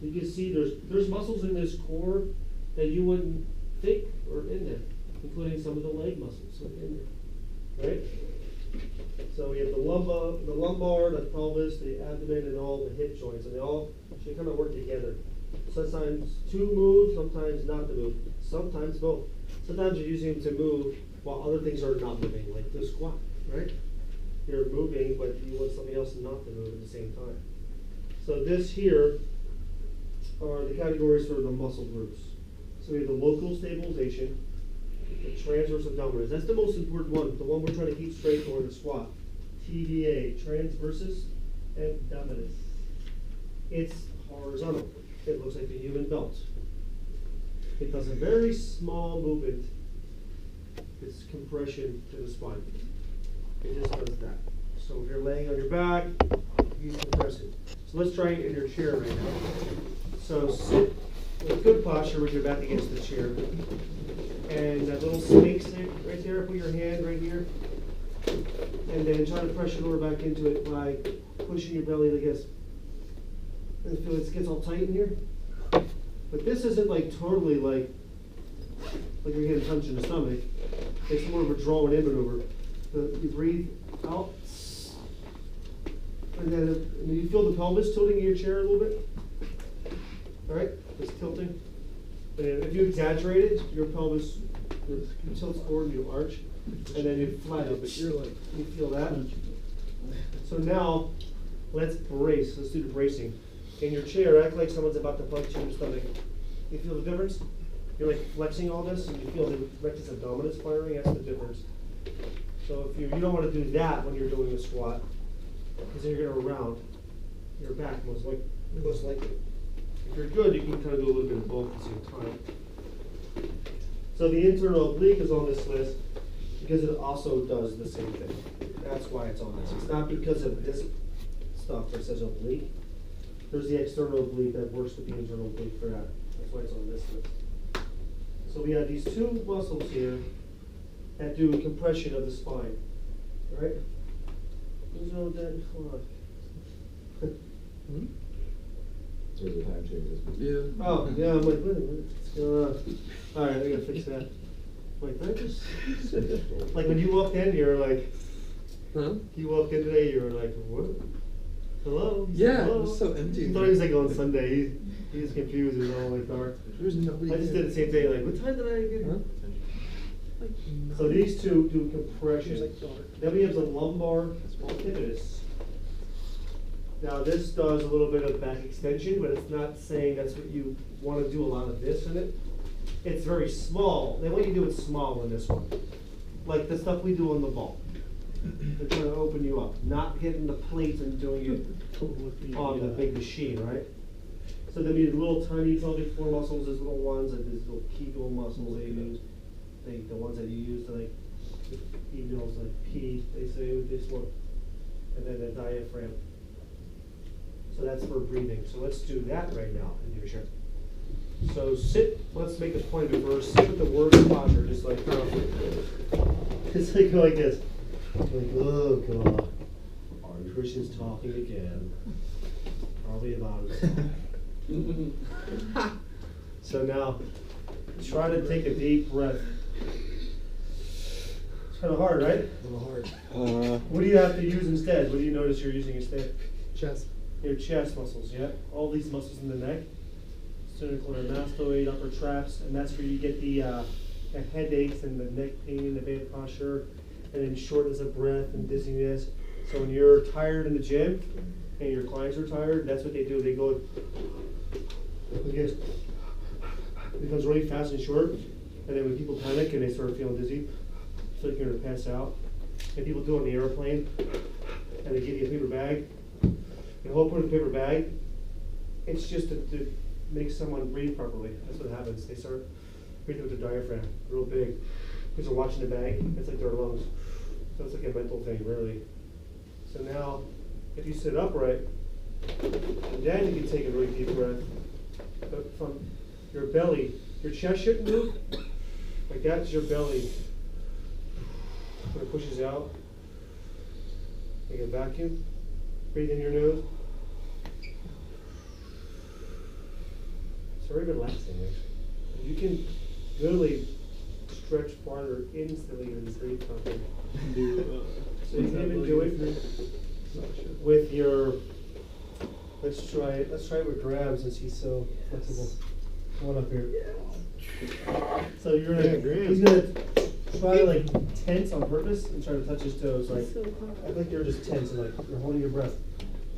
You can see there's muscles in this core that you wouldn't think are in there, including some of the leg muscles are in there, right? So we have the lumbar, the pelvis, the abdomen, and all the hip joints, and they all should kind of work together. Sometimes to move, sometimes not to move, sometimes both. Sometimes you're using them to move while other things are not moving, like the squat, right? You're moving, but you want something else not to move at the same time. So this here are the categories for the muscle groups. So we have the local stabilization, the transverse abdominis. That's the most important one, the one we're trying to keep straight for the squat. TVA, transversus abdominis. It's horizontal. It looks like a human belt. It does a very small movement. It's compression to the spine. It just does that. So if you're laying on your back, you compress it. So let's try it in your chair right now. So sit with good posture with your back against the chair. And that little sphinx there, right there, put your hand right here. And then try to press your lower back into it by pushing your belly like this. And feel it gets all tight in here. But this isn't like totally like you're getting punched in the stomach. It's more of a drawing in maneuver. You breathe out. And then you feel the pelvis tilting in your chair a little bit. All right, it's tilting. And if you exaggerate it, your pelvis tilts forward and you arch. And then you flatten it. But you're like, you feel that. So now, let's brace. Let's do the bracing. In your chair, act like someone's about to punch you in the stomach. You feel the difference? You're like flexing all this, and you feel the rectus abdominis firing. That's the difference. So if you don't want to do that when you're doing a squat, because then you're going to round your back most likely. If you're good, you can kind of do a little bit of both at the same time. So the internal oblique is on this list because it also does the same thing. That's why it's on this. It's not because of this stuff that says oblique. There's the external oblique that works with the internal oblique for that. That's why it's on this list. So we have these two muscles here that do compression of the spine. All right? Who's on that clock? So the time changes. Yeah. Oh, yeah, I'm like, wait a minute, what's going on? All right, I gotta fix that. Wait, did I just? Like when you walked in, you're like, huh? You walked in today, you were like, what? Hello? Yeah, hello? it was so empty. He thought he was like on Sunday. He was confused. It was all like dark. There's nobody. I just did the same thing. Like, what time did I get here? Huh? So these two do compression. Then we have the lumbar pivot. Now this does a little bit of back extension, but it's not saying that's what you want to do a lot of this in it. It's very small. They want you to do it small in this one. Like the stuff we do on the ball. They're trying to open you up, not getting the plates and doing it on the big machine, right? So then we have little tiny pelvic floor muscles, these little ones, like these little kegel muscles they use. The ones that you use to like females like pee, they say with this one. And then the diaphragm. So that's for breathing. So let's do that right now in your chair. So sit, let's make a point of first. Sit with the worst posture, just like it's like go like this. Like, oh God, our Christian's talking again. Probably about it. So now, try to take a deep breath. It's kind of hard, right? A little hard. What do you have to use instead? What do you notice you're using instead? Chest. Your chest muscles, yeah? All these muscles in the neck. Sternocleidomastoid, upper traps, and that's where you get the headaches and the neck pain, the bad posture, and then shortness of breath and dizziness. So when you're tired in the gym and your clients are tired, that's what they do. They go like this. It becomes really fast and short, and then when people panic and they start feeling dizzy, it's like you're going to pass out. And people do it on the airplane, and they give you a paper bag. The whole point of the paper bag, it's just to make someone breathe properly. That's what happens. They start breathing with their diaphragm, real big. Because they're watching the bag, it's like their lungs. So it's like a mental thing, really. So now, if you sit upright, and then you can take a really deep breath. But from your belly, your chest shouldn't move. Like that's your belly. When it pushes out, like a vacuum. Breathe in your nose. very relaxing, actually. You can literally stretch farther instantly than breathe properly. So you can even do it with your, let's try it with grabs since he's so flexible. Come on up here. So you're gonna, he's gonna try to like tense on purpose and try to touch his toes. Like, So hard. act like you're just tense and like you're holding your breath.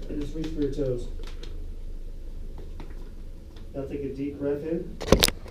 And just reach for your toes. Now take a deep breath in.